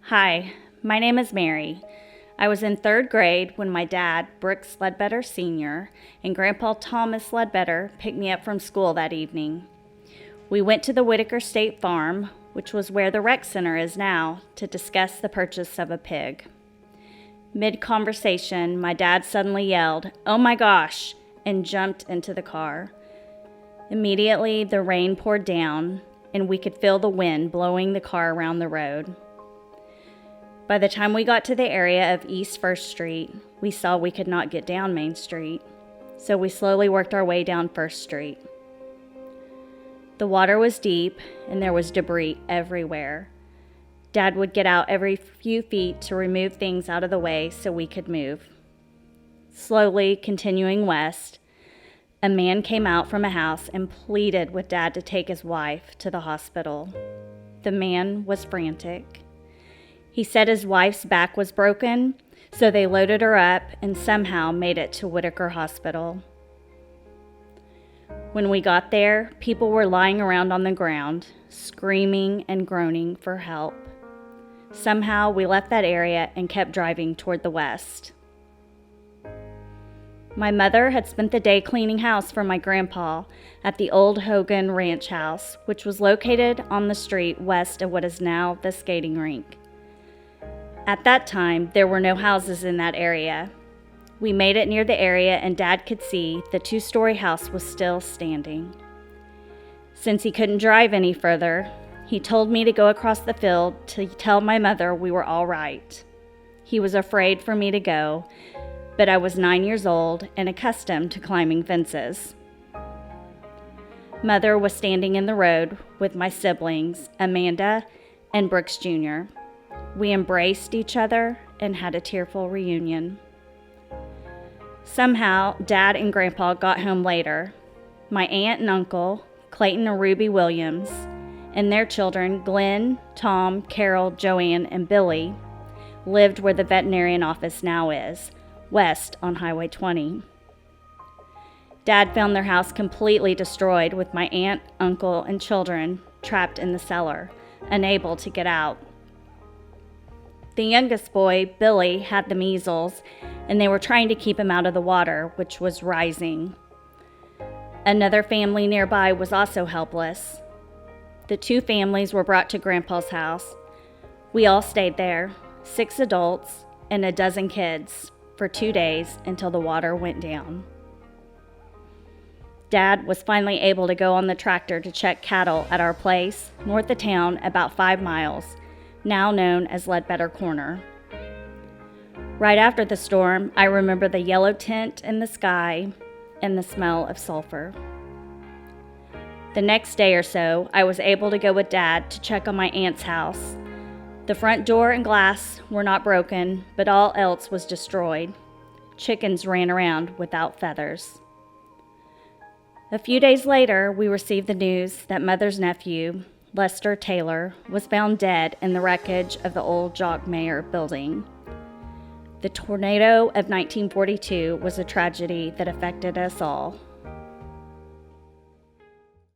Hi, my name is Mary. I was in third grade when my dad, Brooks Ledbetter Sr., and Grandpa Thomas Ledbetter picked me up from school that evening. We went to the Whitaker State Farm, which was where the rec center is now, to discuss the purchase of a pig. Mid-conversation, my dad suddenly yelled, "Oh my gosh!" and jumped into the car. Immediately, the rain poured down, and we could feel the wind blowing the car around the road. By the time we got to the area of East 1st Street, we saw we could not get down Main Street, so we slowly worked our way down 1st Street. The water was deep, and there was debris everywhere. Dad would get out every few feet to remove things out of the way so we could move. Slowly, continuing west, a man came out from a house and pleaded with Dad to take his wife to the hospital. The man was frantic. He said his wife's back was broken, so they loaded her up and somehow made it to Whitaker Hospital. When we got there, people were lying around on the ground, screaming and groaning for help. Somehow we left that area and kept driving toward the west. My mother had spent the day cleaning house for my grandpa at the old Hogan Ranch House, which was located on the street west of what is now the skating rink. At that time, there were no houses in that area. We made it near the area and Dad could see the 2-story house was still standing. Since he couldn't drive any further, he told me to go across the field to tell my mother we were all right. He was afraid for me to go, but I was 9 years old and accustomed to climbing fences. Mother was standing in the road with my siblings, Amanda and Brooks Jr. We embraced each other and had a tearful reunion. Somehow, Dad and Grandpa got home later. My aunt and uncle, Clayton and Ruby Williams, and their children, Glenn, Tom, Carol, Joanne, and Billy, lived where the veterinarian office now is, west on Highway 20. Dad found their house completely destroyed with my aunt, uncle, and children trapped in the cellar, unable to get out. The youngest boy, Billy, had the measles, and they were trying to keep him out of the water, which was rising. Another family nearby was also helpless. The 2 families were brought to Grandpa's house. We all stayed there, 6 adults and a dozen kids, for 2 days until the water went down. Dad was finally able to go on the tractor to check cattle at our place, north of town, about 5 miles, now known as Ledbetter Corner. Right after the storm, I remember the yellow tint in the sky and the smell of sulfur. The next day or so, I was able to go with Dad to check on my aunt's house. The front door and glass were not broken, but all else was destroyed. Chickens ran around without feathers. A few days later, we received the news that Mother's nephew, Lester Taylor, was found dead in the wreckage of the old Jock Mayer building. The tornado of 1942 was a tragedy that affected us all.